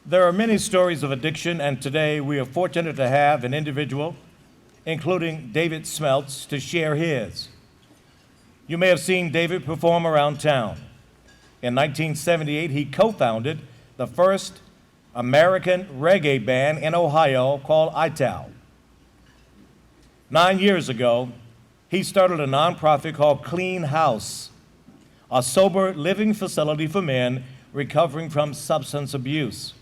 There are many stories of addiction, and today we are fortunate to have an individual, including David Smetz, to share his. You may have seen David perform around town. In 1978, he co-founded the first American reggae band in Ohio called I-Tal. 9 years ago, he started a nonprofit called Clean House, a sober living facility for men recovering from substance abuse.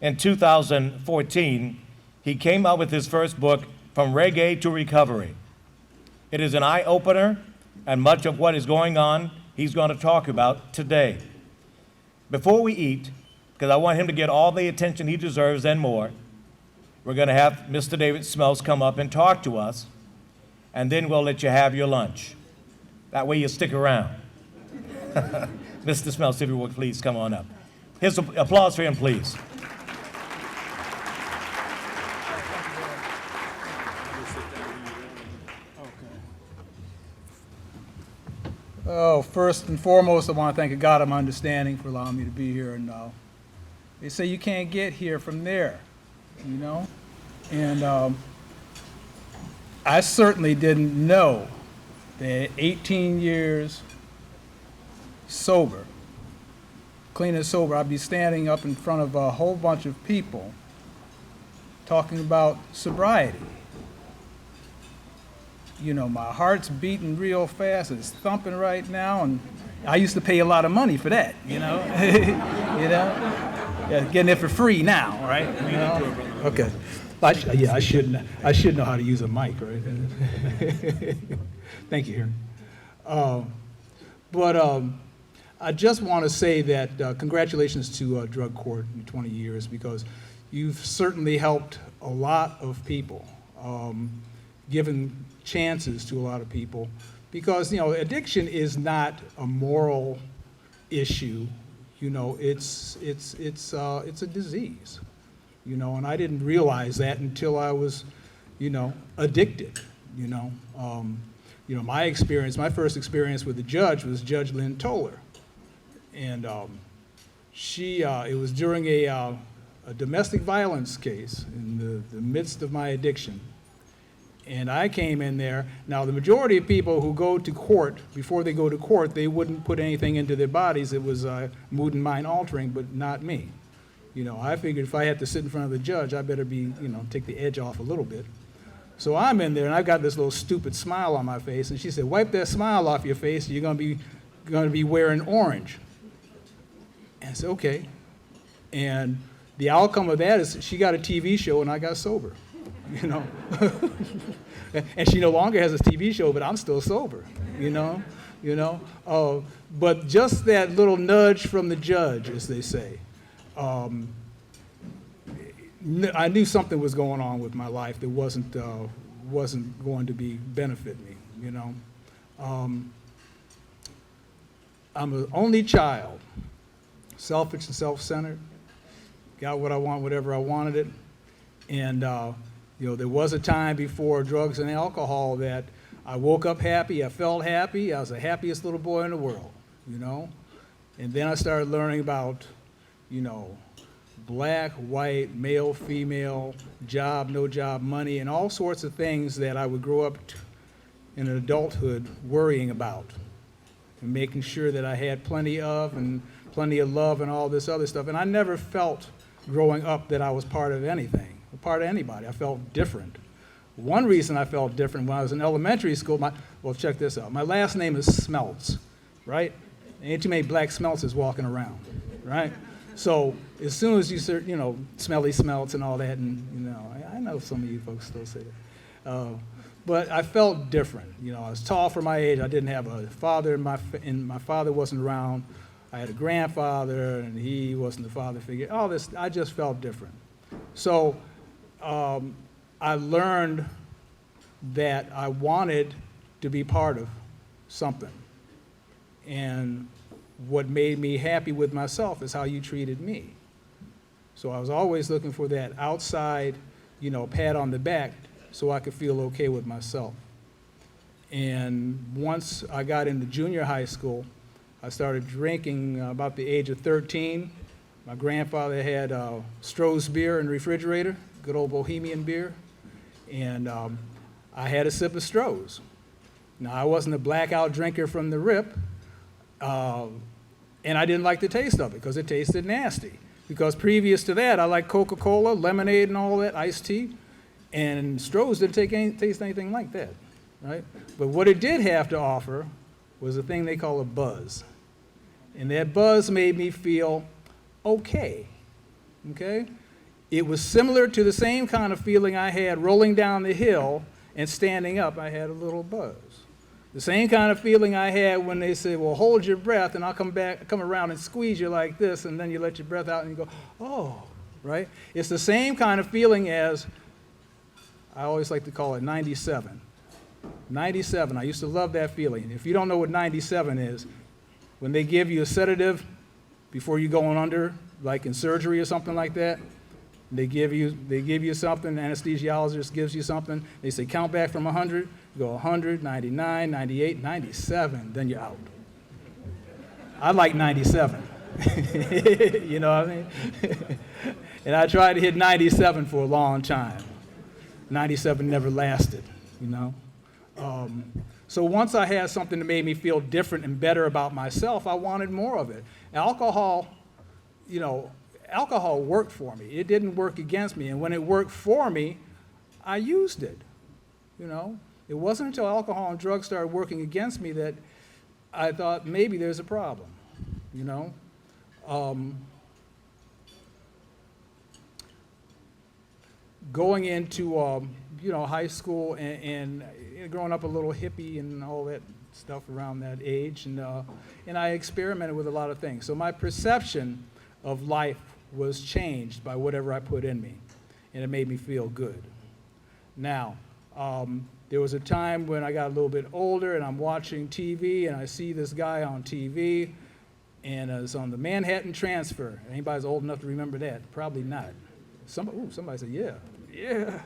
In 2014, he came out with his first book, From Reggae to Recovery. It is an eye-opener, and much of what is going on he's going to talk about today. Before we eat, because I want him to get all the attention he deserves and more, we're going to have Mr. David Smetz come up and talk to us, and then we'll let you have your lunch. That way you stick around. Mr. Smetz, if you would please come on up. Here's applause for him, please. Oh, first and foremost, I want to thank God of my understanding for allowing me to be here. And they say you can't get here from there, you know? And I certainly didn't know that 18 years sober, clean and sober, I'd be standing up in front of a whole bunch of people talking about sobriety. You know, my heart's beating real fast, it's thumping right now, and I used to pay a lot of money for that, you know? You know? Yeah, getting it for free now, right? You know? Okay. I should know how to use a mic, right? Thank you, Harry. I just want to say that congratulations to Drug Court in 20 years, because you've certainly helped a lot of people, given chances to a lot of people, because, you know, addiction is not a moral issue. You know, it's a disease, you know, and I didn't realize that until I was, you know, addicted, you know. My first experience with the judge was Judge Lynn Toller, and it was during a domestic violence case in the midst of my addiction. And I came in there. Now, the majority of people who go to court, before they go to court, they wouldn't put anything into their bodies. It was mood and mind altering, but not me. You know, I figured if I had to sit in front of the judge, I better be, you know, take the edge off a little bit. So I'm in there, and I've got this little stupid smile on my face, and she said, "Wipe that smile off your face, you're gonna be wearing orange." And I said, "Okay." And the outcome of that is she got a TV show, and I got sober. You know, and she no longer has a TV show, but I'm still sober, you know. But just that little nudge from the judge, as they say, I knew something was going on with my life that wasn't going to benefit me, you know. I'm an only child, selfish and self-centered, got what I want, whatever I wanted it, and there was a time before drugs and alcohol that I woke up happy, I felt happy, I was the happiest little boy in the world, you know? And then I started learning about, you know, black, white, male, female, job, no job, money, and all sorts of things that I would grow up in adulthood worrying about and making sure that I had plenty of love and all this other stuff. And I never felt growing up that I was part of anything. Part of anybody. I felt different. One reason I felt different, when I was in elementary school, check this out. My last name is Smetz, right? Ain't too many black Smeltzes walking around, right? So as soon as you say, you know, smelly Smelts and all that, and, you know, I know some of you folks still say that. But I felt different. You know, I was tall for my age. I didn't have a father, and my father wasn't around. I had a grandfather, and he wasn't the father figure. All this, I just felt different. So I learned that I wanted to be part of something. And what made me happy with myself is how you treated me. So I was always looking for that outside, you know, pat on the back so I could feel okay with myself. And once I got into junior high school, I started drinking about the age of 13. My grandfather had Stroh's beer in the refrigerator, good old Bohemian beer, and I had a sip of Stroh's. Now, I wasn't a blackout drinker from the rip, and I didn't like the taste of it because it tasted nasty. Because previous to that, I liked Coca-Cola, lemonade, and all that, iced tea, and Stroh's didn't taste anything like that, right? But what it did have to offer was a thing they call a buzz. And that buzz made me feel okay. It was similar to the same kind of feeling I had rolling down the hill and standing up. I had a little buzz. The same kind of feeling I had when they say, well, hold your breath, and I'll come around and squeeze you like this, and then you let your breath out and you go, oh, right? It's the same kind of feeling as, I always like to call it 97. 97, I used to love that feeling. If you don't know what 97 is, when they give you a sedative before you go under, like in surgery or something like that, they give you something, the anesthesiologist gives you something, they say count back from 100, you go 100, 99, 98, 97, then you're out. I like 97. You know what I mean? And I tried to hit 97 for a long time. 97 never lasted, you know? So once I had something that made me feel different and better about myself, I wanted more of it. Alcohol worked for me. It didn't work against me. And when it worked for me, I used it, you know? It wasn't until alcohol and drugs started working against me that I thought maybe there's a problem, you know? Going into high school and growing up a little hippie and all that stuff around that age, and I experimented with a lot of things. So my perception of life was changed by whatever I put in me, and it made me feel good. Now, there was a time when I got a little bit older and I'm watching TV and I see this guy on TV, and it's on the Manhattan Transfer. Anybody's old enough to remember that? Probably not. Somebody said, yeah.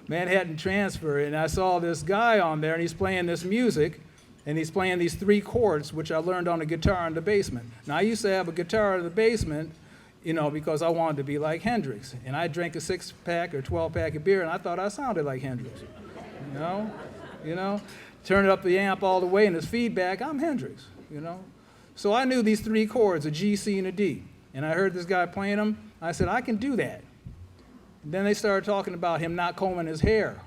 Manhattan Transfer, and I saw this guy on there, and he's playing this music, and he's playing these 3 chords, which I learned on a guitar in the basement. Now, I used to have a guitar in the basement, you know, because I wanted to be like Hendrix, and I drank a 6-pack or 12-pack of beer, and I thought I sounded like Hendrix, you know? Turn up the amp all the way, and his feedback, I'm Hendrix, you know? So I knew these 3 chords, a G, C, and a D, and I heard this guy playing them. I said, I can do that. And then they started talking about him not combing his hair.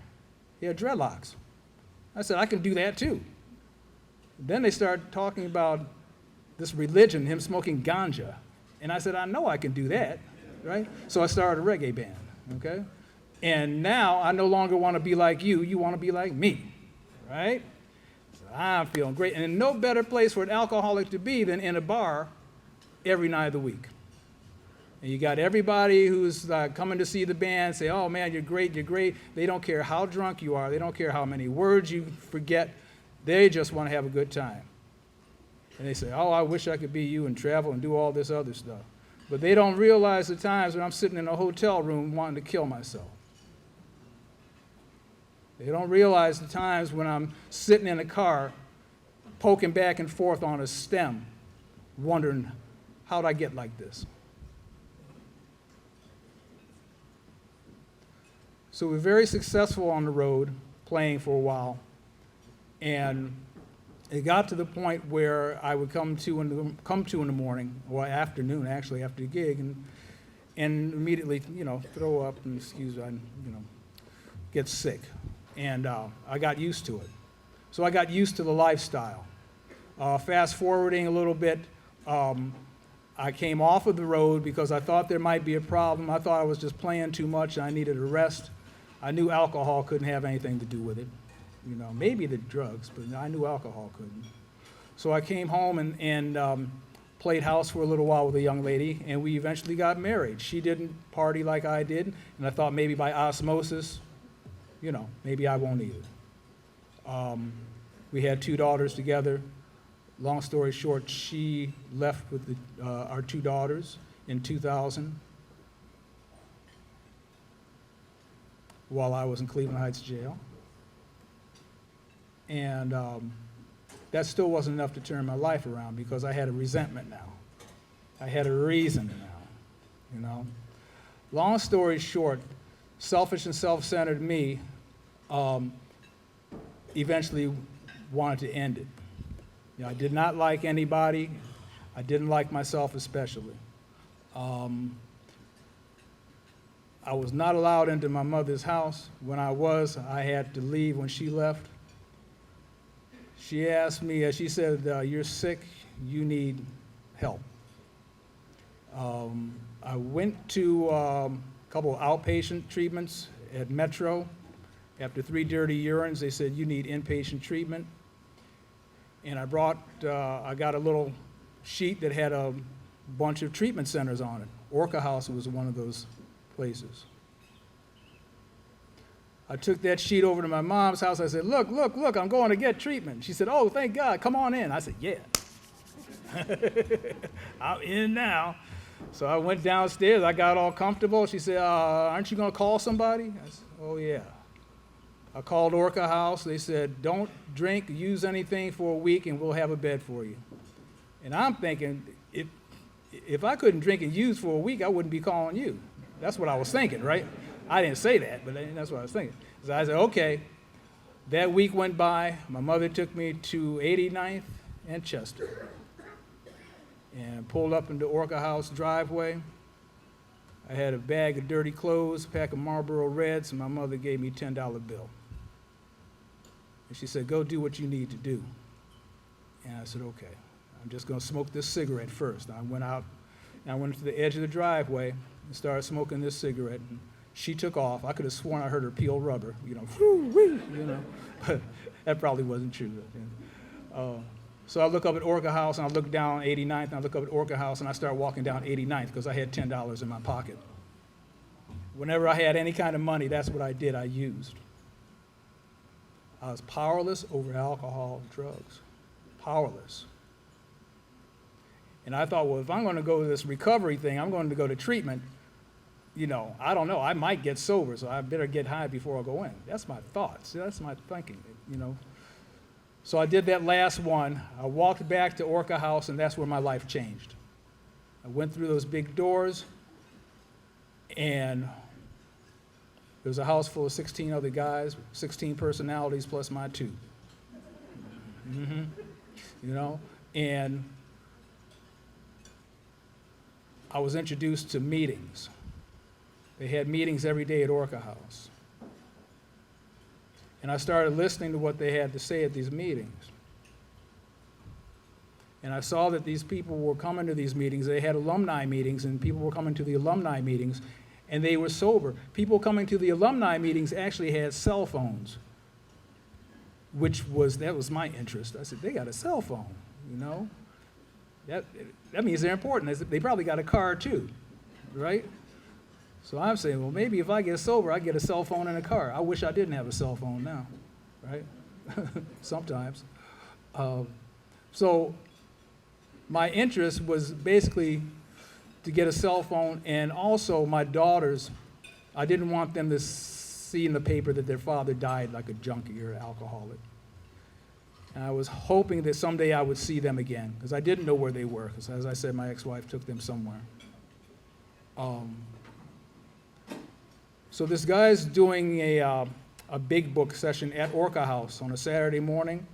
He had dreadlocks. I said, I can do that too. Then they started talking about this religion, him smoking ganja. And I said, I know I can do that, right? So I started a reggae band, okay? And now I no longer want to be like you, you want to be like me, right? So I'm feeling great. And no better place for an alcoholic to be than in a bar every night of the week. And you got everybody who's coming to see the band say, oh man, you're great, you're great. They don't care how drunk you are. They don't care how many words you forget. They just want to have a good time. And they say, oh, I wish I could be you and travel and do all this other stuff. But they don't realize the times when I'm sitting in a hotel room wanting to kill myself. They don't realize the times when I'm sitting in a car poking back and forth on a stem, wondering, how'd I get like this? So we were very successful on the road, playing for a while, and it got to the point where I would come to in the morning, or afternoon actually, after the gig, and immediately, throw up and get sick. And I got used to it. So I got used to the lifestyle. Fast forwarding a little bit, I came off of the road because I thought there might be a problem. I thought I was just playing too much and I needed a rest. I knew alcohol couldn't have anything to do with it. Maybe the drugs, but I knew alcohol couldn't. So I came home and played house for a little while with a young lady, and we eventually got married. She didn't party like I did, and I thought maybe by osmosis, maybe I won't either. We had 2 daughters together. Long story short, she left with our 2 daughters in 2000 while I was in Cleveland Heights jail. And that still wasn't enough to turn my life around because I had a resentment now. I had a reason now, you know. Long story short, selfish and self-centered me eventually wanted to end it. You know, I did not like anybody. I didn't like myself especially. I was not allowed into my mother's house. When I was, I had to leave when she left. She asked me, she said, you're sick, you need help. I went to a couple of outpatient treatments at Metro. After 3 dirty urines, they said, you need inpatient treatment. And I got a little sheet that had a bunch of treatment centers on it. Orca House was one of those places. I took that sheet over to my mom's house. I said, look, I'm going to get treatment. She said, oh, thank God, come on in. I said, yeah. I'm in now. So I went downstairs. I got all comfortable. She said, aren't you going to call somebody? I said, oh, yeah. I called Orca House. They said, don't drink, use anything for a week, and we'll have a bed for you. And I'm thinking, if I couldn't drink and use for a week, I wouldn't be calling you. That's what I was thinking, right? I didn't say that, but that's what I was thinking. So I said, okay. That week went by. My mother took me to 89th and Chester and pulled up into Orca House driveway. I had a bag of dirty clothes, a pack of Marlboro Reds, and my mother gave me a $10 bill. And she said, go do what you need to do. And I said, okay, I'm just going to smoke this cigarette first. I went out, and I went to the edge of the driveway and started smoking this cigarette. And she took off. I could have sworn I heard her peel rubber, but that probably wasn't true. So I look up at Orca House, and I look down 89th, and I look up at Orca House, and I start walking down 89th because I had $10 in my pocket. Whenever I had any kind of money, that's what I did. I used. I was powerless over alcohol and drugs. Powerless. And I thought, well, if I'm going to go to this recovery thing, I'm going to go to treatment. I don't know. I might get sober, so I better get high before I go in. That's my thoughts. That's my thinking, So I did that last one. I walked back to Orca House, and that's where my life changed. I went through those big doors, and there was a house full of 16 other guys, 16 personalities plus my 2. And I was introduced to meetings. They had meetings every day at Orca House. And I started listening to what they had to say at these meetings. And I saw that these people were coming to these meetings. They had alumni meetings, and people were coming to the alumni meetings, and they were sober. People coming to the alumni meetings actually had cell phones, that was my interest. I said, they got a cell phone, That means they're important. They probably got a car too, right? So I'm saying, well, maybe if I get sober, I get a cell phone and a car. I wish I didn't have a cell phone now, right? Sometimes. So my interest was basically to get a cell phone, and also my daughters, I didn't want them to see in the paper that their father died like a junkie or an alcoholic. And I was hoping that someday I would see them again, because I didn't know where they were, because as I said, my ex-wife took them somewhere. So this guy's doing a big book session at Orca House on a Saturday morning.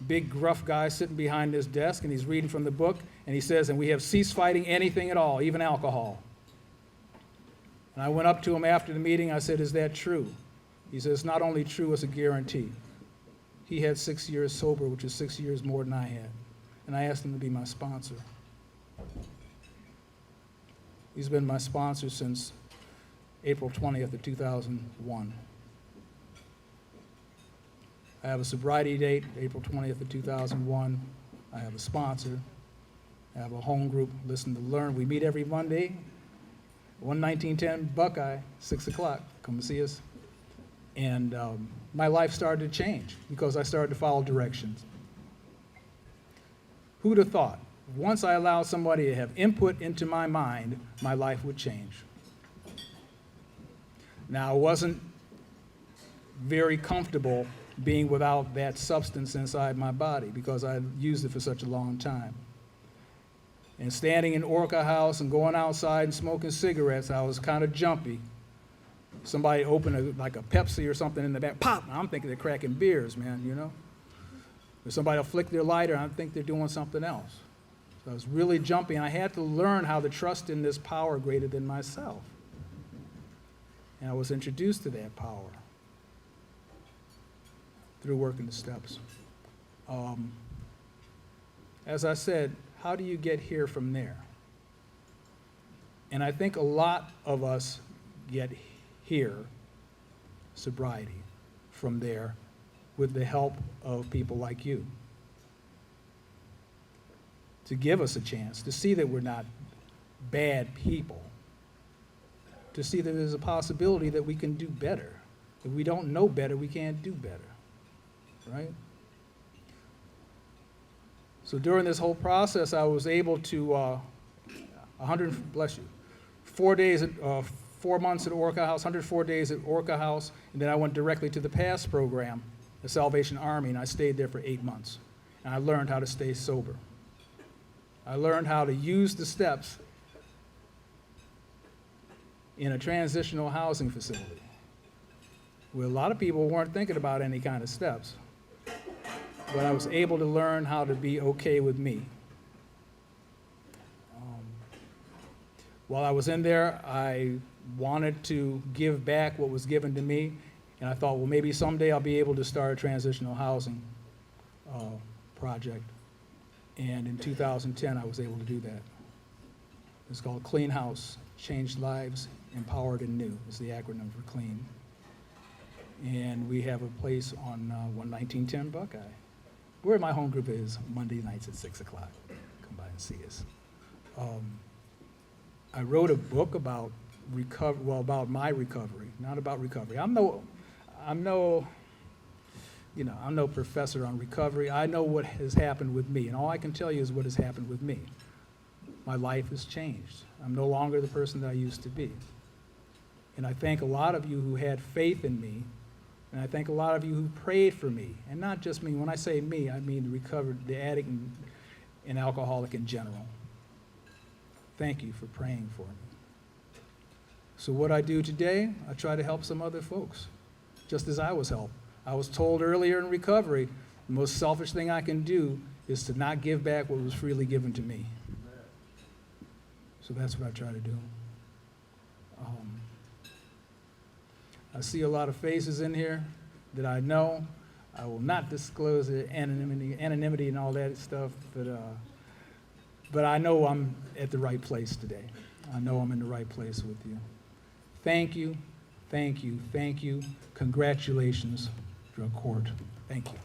Big gruff guy sitting behind his desk, and he's reading from the book, and he says, and we have ceased fighting anything at all, even alcohol. And I went up to him after the meeting. I said, is that true? He says, it's not only true, it's a guarantee. He had 6 years sober, which is 6 years more than I had. And I asked him to be my sponsor. He's been my sponsor since April 20th of 2001. I have a sobriety date, April 20th of 2001. I have a sponsor. I have a home group, Listen to Learn. We meet every Monday, 11910 Buckeye, 6 o'clock. Come and see us. And my life started to change because I started to follow directions. Who'd have thought? Once I allowed somebody to have input into my mind, my life would change. Now, I wasn't very comfortable being without that substance inside my body because I used it for such a long time. And standing in Orca House and going outside and smoking cigarettes, I was kind of jumpy. Somebody opened like a Pepsi or something in the back, pop! I'm thinking they're cracking beers, man, you know? Or somebody will flick their lighter, and I think they're doing something else. So I was really jumpy, and I had to learn how to trust in this power greater than myself. And I was introduced to that power through working the steps. As I said, how do you get here from there? And I think a lot of us get here, sobriety, from there with the help of people like you to give us a chance to see that we're not bad people, to see that there's a possibility that we can do better. If we don't know better, we can't do better, right? So during this whole process, I was able to, 4 months at Orca House, 104 days at Orca House, and then I went directly to the PASS program, the Salvation Army, and I stayed there for 8 months. And I learned how to stay sober. I learned how to use the steps in a transitional housing facility where a lot of people weren't thinking about any kind of steps. But I was able to learn how to be okay with me. While I was in there, I wanted to give back what was given to me, and I thought, well, maybe someday I'll be able to start a transitional housing project. And in 2010, I was able to do that. It's called Clean House, Changed Lives, Empowered and New, is the acronym for CLEAN. And we have a place on 11910 Buckeye, where my home group is Monday nights at 6 o'clock. Come by and see us. I wrote a book about about my recovery, not about recovery. I'm no professor on recovery. I know what has happened with me, and all I can tell you is what has happened with me. My life has changed. I'm no longer the person that I used to be. And I thank a lot of you who had faith in me, and I thank a lot of you who prayed for me, and not just me. When I say me, I mean the addict and alcoholic in general. Thank you for praying for me. So what I do today, I try to help some other folks, just as I was helped. I was told earlier in recovery, the most selfish thing I can do is to not give back what was freely given to me. So that's what I try to do. I see a lot of faces in here that I know. I will not disclose the anonymity and all that stuff, but I know I'm at the right place today. I know I'm in the right place with you. Thank you, thank you, thank you. Congratulations, drug court. Thank you.